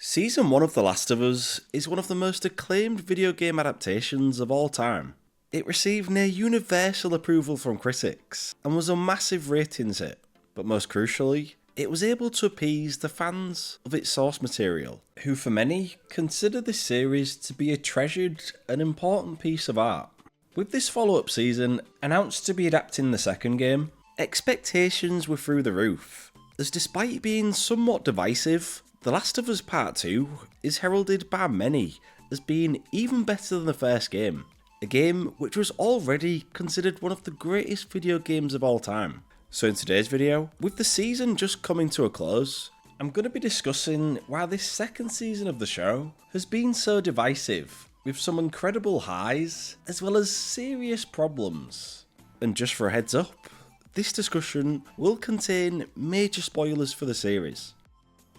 Season 1 of The Last of Us is one of the most acclaimed video game adaptations of all time. It received near universal approval from critics and was a massive ratings hit, but most crucially, it was able to appease the fans of its source material, who for many consider this series to be a treasured and important piece of art. With this follow-up season announced to be adapting the second game, expectations were through the roof, as despite being somewhat divisive, The Last of Us Part 2 is heralded by many as being even better than the first game, a game which was already considered one of the greatest video games of all time. So in today's video, with the season just coming to a close, I'm going to be discussing why this second season of the show has been so divisive, with some incredible highs as well as serious problems. And just for a heads up, this discussion will contain major spoilers for the series.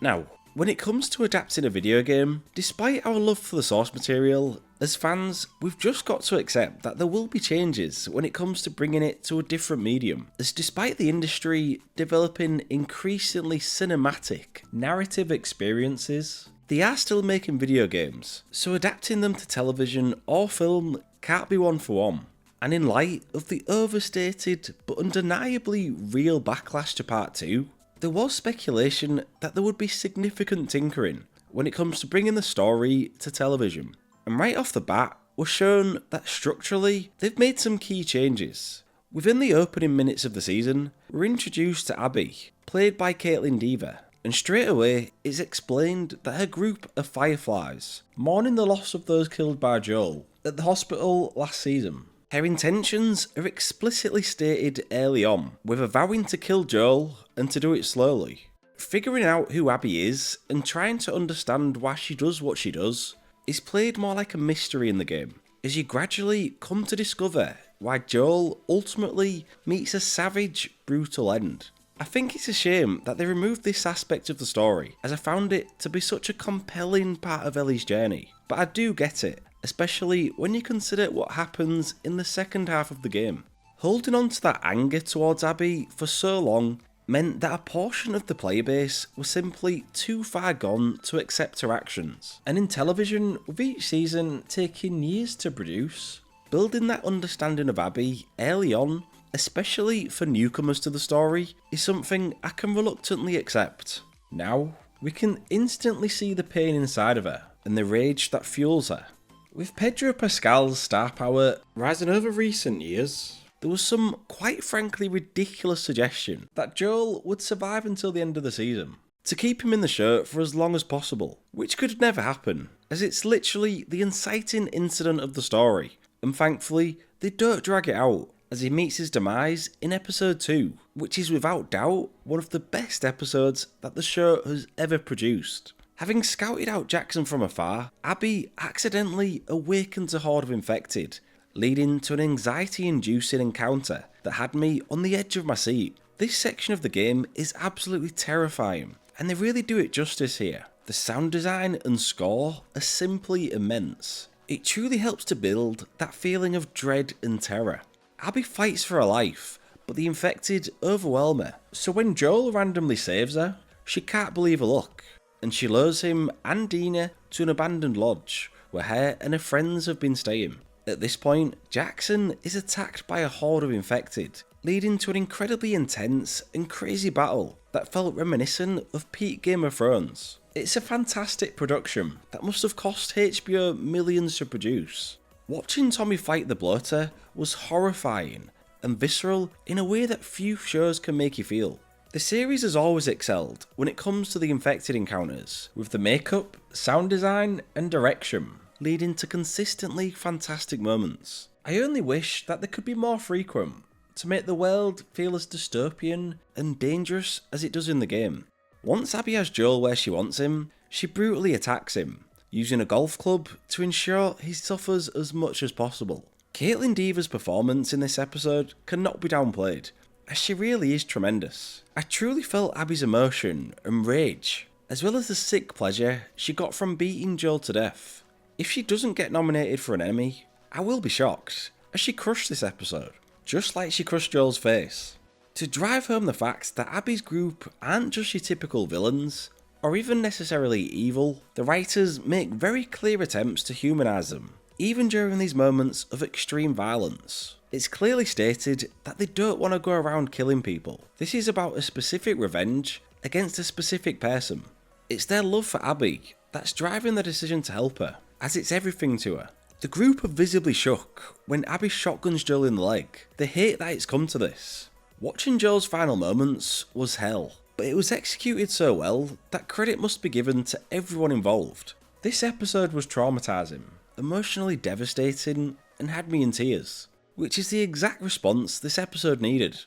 Now, when it comes to adapting a video game, despite our love for the source material, as fans, we've just got to accept that there will be changes when it comes to bringing it to a different medium, as despite the industry developing increasingly cinematic, narrative experiences, they are still making video games, so adapting them to television or film can't be one for one. And in light of the overstated but undeniably real backlash to Part 2, there was speculation that there would be significant tinkering when it comes to bringing the story to television. And right off the bat, we're shown that structurally, they've made some key changes. Within the opening minutes of the season, we're introduced to Abby, played by Caitlin Dever, and straight away, it's explained that her group of Fireflies, mourning the loss of those killed by Joel at the hospital last season. Her intentions are explicitly stated early on, with her vowing to kill Joel and to do it slowly. Figuring out who Abby is and trying to understand why she does what she does is played more like a mystery in the game, as you gradually come to discover why Joel ultimately meets a savage, brutal end. I think it's a shame that they removed this aspect of the story, as I found it to be such a compelling part of Ellie's journey, but I do get it, especially when you consider what happens in the second half of the game. Holding on to that anger towards Abby for so long meant that a portion of the player base was simply too far gone to accept her actions. And in television, with each season taking years to produce, building that understanding of Abby early on, especially for newcomers to the story, is something I can reluctantly accept. Now, we can instantly see the pain inside of her and the rage that fuels her. With Pedro Pascal's star power rising over recent years, there was some quite frankly ridiculous suggestion that Joel would survive until the end of the season, to keep him in the show for as long as possible, which could never happen, as it's literally the inciting incident of the story, and thankfully they don't drag it out, as he meets his demise in episode 2, which is without doubt one of the best episodes that the show has ever produced. Having scouted out Jackson from afar, Abby accidentally awakens a horde of infected, leading to an anxiety-inducing encounter that had me on the edge of my seat. This section of the game is absolutely terrifying, and they really do it justice here. The sound design and score are simply immense. It truly helps to build that feeling of dread and terror. Abby fights for her life, but the infected overwhelm her, so when Joel randomly saves her, she can't believe her luck, and she lures him and Dina to an abandoned lodge where her and her friends have been staying. At this point, Jackson is attacked by a horde of infected, leading to an incredibly intense and crazy battle that felt reminiscent of peak Game of Thrones. It's a fantastic production that must have cost HBO millions to produce. Watching Tommy fight the bloater was horrifying and visceral in a way that few shows can make you feel. The series has always excelled when it comes to the infected encounters, with the makeup, sound design and direction leading to consistently fantastic moments. I only wish that they could be more frequent to make the world feel as dystopian and dangerous as it does in the game. Once Abby has Joel where she wants him, she brutally attacks him, using a golf club to ensure he suffers as much as possible. Caitlin Dever's performance in this episode cannot be downplayed, as she really is tremendous. I truly felt Abby's emotion and rage, as well as the sick pleasure she got from beating Joel to death. If she doesn't get nominated for an Emmy, I will be shocked, as she crushed this episode, just like she crushed Joel's face. To drive home the fact that Abby's group aren't just your typical villains, or even necessarily evil, the writers make very clear attempts to humanise them, even during these moments of extreme violence. It's clearly stated that they don't want to go around killing people. This is about a specific revenge against a specific person. It's their love for Abby that's driving the decision to help her, as it's everything to her. The group are visibly shook when Abby shotguns Joel in the leg. They hate that it's come to this. Watching Joel's final moments was hell, but it was executed so well that credit must be given to everyone involved. This episode was traumatising, emotionally devastating, and had me in tears, which is the exact response this episode needed.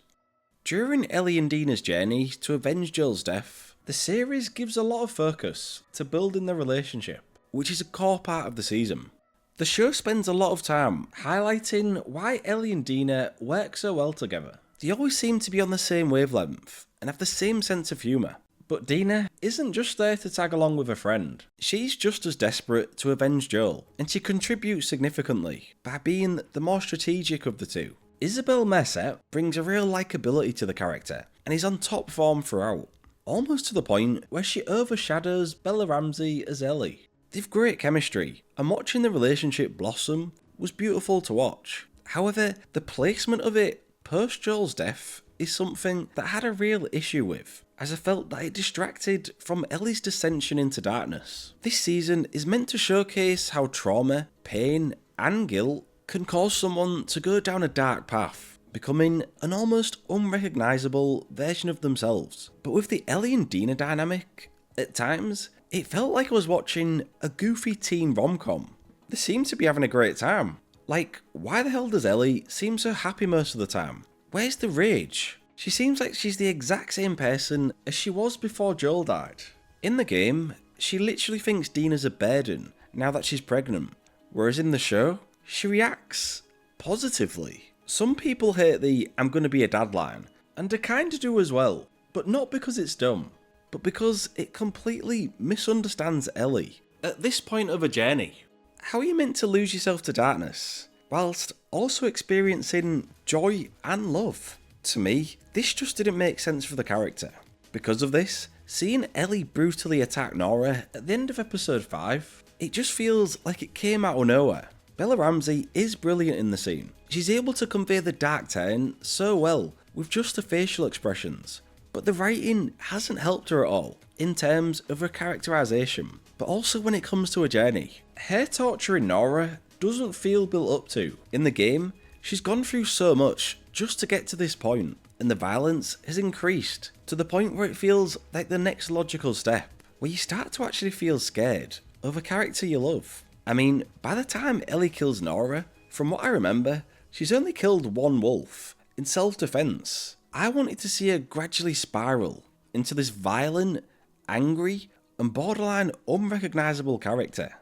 During Ellie and Dina's journey to avenge Joel's death, the series gives a lot of focus to building their relationship, which is a core part of the season. The show spends a lot of time highlighting why Ellie and Dina work so well together. They always seem to be on the same wavelength and have the same sense of humour. But Dina isn't just there to tag along with a friend. She's just as desperate to avenge Joel, and she contributes significantly by being the more strategic of the two. Isabel Merced brings a real likeability to the character, and is on top form throughout, almost to the point where she overshadows Bella Ramsey as Ellie. They've great chemistry, and watching the relationship blossom was beautiful to watch. However, the placement of it post Joel's death is something that I had a real issue with, as I felt that it distracted from Ellie's descension into darkness. This season is meant to showcase how trauma, pain, and guilt can cause someone to go down a dark path, becoming an almost unrecognisable version of themselves. But with the Ellie and Dina dynamic, at times, it felt like I was watching a goofy teen rom-com. They seem to be having a great time. Like, why the hell does Ellie seem so happy most of the time? Where's the rage? She seems like she's the exact same person as she was before Joel died. In the game, she literally thinks Dina's a burden now that she's pregnant, whereas in the show, she reacts positively. Some people hate the "I'm gonna be a dad" line, and I kinda do as well, but not because it's dumb, but because it completely misunderstands Ellie. At this point of a journey, how are you meant to lose yourself to darkness, whilst also experiencing joy and love? To me, this just didn't make sense for the character. Because of this, seeing Ellie brutally attack Nora at the end of episode 5, it just feels like it came out of nowhere. Bella Ramsey is brilliant in the scene. She's able to convey the dark turn so well with just the facial expressions, but the writing hasn't helped her at all in terms of her characterisation, but also when it comes to a journey. Her torturing Nora doesn't feel built up to. In the game, she's gone through so much just to get to this point, and the violence has increased to the point where it feels like the next logical step, where you start to actually feel scared of a character you love. I mean, by the time Ellie kills Nora, from what I remember, she's only killed one wolf in self-defense. I wanted to see her gradually spiral into this violent, angry, and borderline unrecognisable character.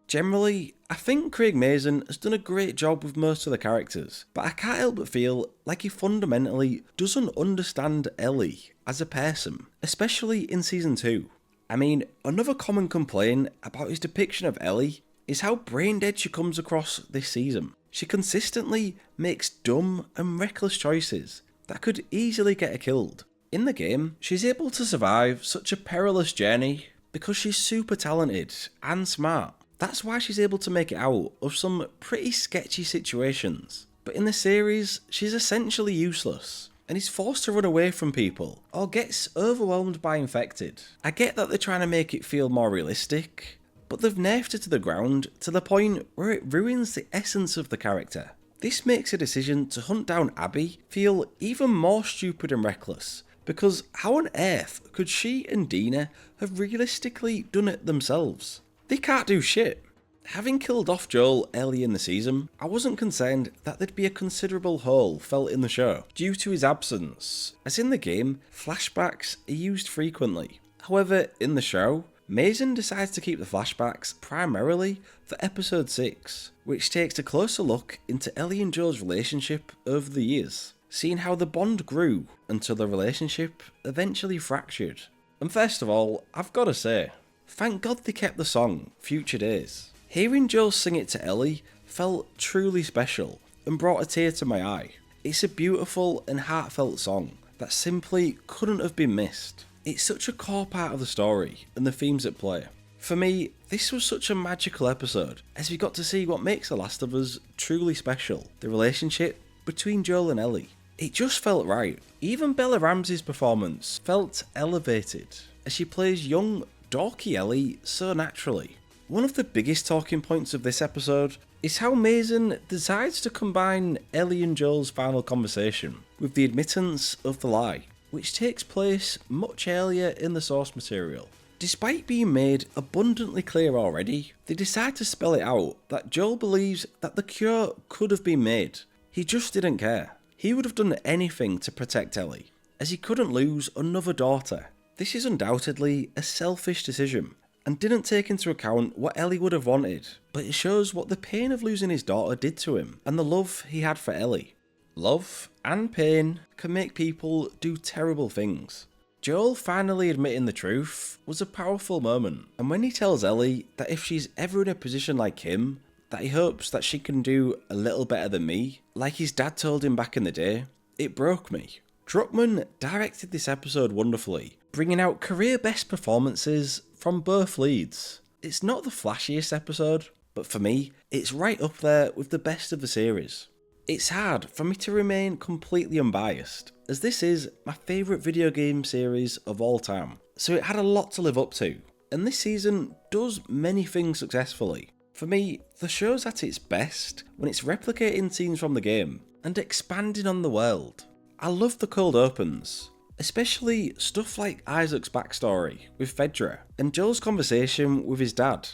Generally, I think Craig Mazin has done a great job with most of the characters, but I can't help but feel like he fundamentally doesn't understand Ellie as a person, especially in season 2. I mean, another common complaint about his depiction of Ellie is how brain dead she comes across this season. She consistently makes dumb and reckless choices that could easily get her killed. In the game, she's able to survive such a perilous journey because she's super talented and smart. That's why she's able to make it out of some pretty sketchy situations. But in the series, she's essentially useless and is forced to run away from people or gets overwhelmed by infected. I get that they're trying to make it feel more realistic, but they've nerfed her to the ground to the point where it ruins the essence of the character. This makes a decision to hunt down Abby feel even more stupid and reckless, because how on earth could she and Dina have realistically done it themselves? They can't do shit. Having killed off Joel early in the season, I wasn't concerned that there'd be a considerable hole felt in the show due to his absence, as in the game, flashbacks are used frequently. However, in the show, Mazin decides to keep the flashbacks primarily for episode 6, which takes a closer look into Ellie and Joel's relationship over the years, seeing how the bond grew until the relationship eventually fractured. And first of all, I've gotta say, thank God they kept the song Future Days. Hearing Joel sing it to Ellie felt truly special and brought a tear to my eye. It's a beautiful and heartfelt song that simply couldn't have been missed. It's such a core part of the story and the themes at play. For me, this was such a magical episode, as we got to see what makes The Last of Us truly special, the relationship between Joel and Ellie. It just felt right. Even Bella Ramsey's performance felt elevated, as she plays young, dorky Ellie so naturally. One of the biggest talking points of this episode is how Mason decides to combine Ellie and Joel's final conversation with the admittance of the lie, which takes place much earlier in the source material. Despite being made abundantly clear already, they decide to spell it out that Joel believes that the cure could have been made. He just didn't care. He would have done anything to protect Ellie, as he couldn't lose another daughter. This is undoubtedly a selfish decision, and didn't take into account what Ellie would have wanted, but it shows what the pain of losing his daughter did to him, and the love he had for Ellie. Love and pain can make people do terrible things. Joel finally admitting the truth was a powerful moment, and when he tells Ellie that if she's ever in a position like him, that he hopes that she can do a little better than me, like his dad told him back in the day, it broke me. Druckmann directed this episode wonderfully, bringing out career best performances from both leads. It's not the flashiest episode, but for me, it's right up there with the best of the series. It's hard for me to remain completely unbiased, as this is my favourite video game series of all time, so it had a lot to live up to, and this season does many things successfully. For me, the show's at its best when it's replicating scenes from the game and expanding on the world. I love the cold opens, especially stuff like Isaac's backstory with Fedra and Joel's conversation with his dad,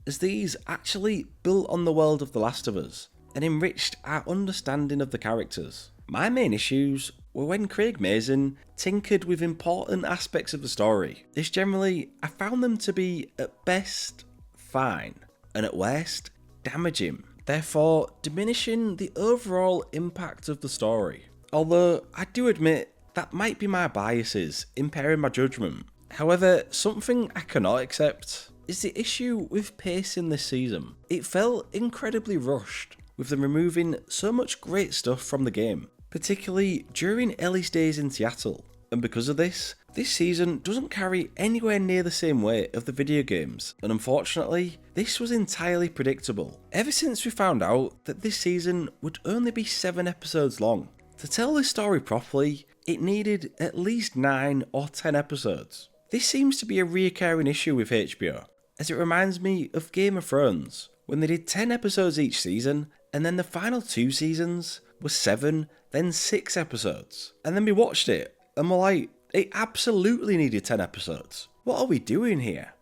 as these actually built on the world of The Last of Us and enriched our understanding of the characters. My main issues were when Craig Mazin tinkered with important aspects of the story, as generally I found them to be at best fine, and at worst damaging, therefore diminishing the overall impact of the story. Although I do admit that might be my biases impairing my judgment. However, something I cannot accept is the issue with pacing this season. It felt incredibly rushed, with them removing so much great stuff from the game, particularly during Ellie's days in Seattle. And because of this season doesn't carry anywhere near the same weight of the video games, and unfortunately, this was entirely predictable. Ever since we found out that this season would only be 7 episodes long. To tell this story properly, it needed at least 9 or 10 episodes. This seems to be a recurring issue with HBO, as it reminds me of Game of Thrones, when they did 10 episodes each season, and then the final 2 seasons were 7, then 6 episodes. And then we watched it, and we're like, it absolutely needed 10 episodes. What are we doing here?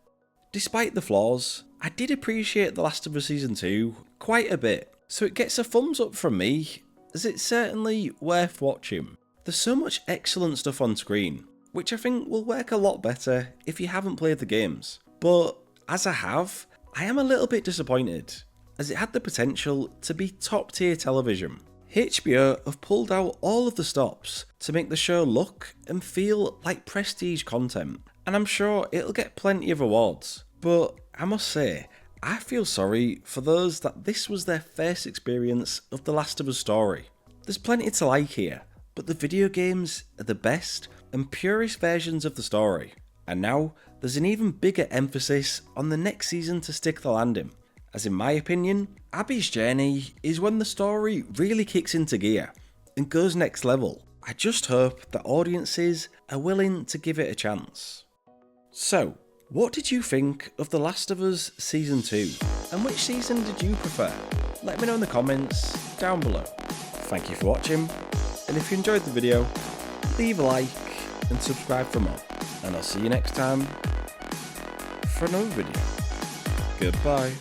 Despite the flaws, I did appreciate The Last of Us Season 2 quite a bit, so it gets a thumbs up from me, as it's certainly worth watching. There's so much excellent stuff on screen, which I think will work a lot better if you haven't played the games. But as I have, I am a little bit disappointed, as it had the potential to be top tier television. HBO have pulled out all of the stops to make the show look and feel like prestige content, and I'm sure it'll get plenty of awards. But I must say, I feel sorry for those that this was their first experience of The Last of Us story. There's plenty to like here, but the video games are the best and purest versions of the story. And now, there's an even bigger emphasis on the next season to stick the landing, as in my opinion, Abby's journey is when the story really kicks into gear and goes next level. I just hope that audiences are willing to give it a chance. So, what did you think of The Last of Us Season 2? And which season did you prefer? Let me know in the comments down below. Thank you for watching, and if you enjoyed the video, leave a like and subscribe for more. And I'll see you next time for another video. Goodbye.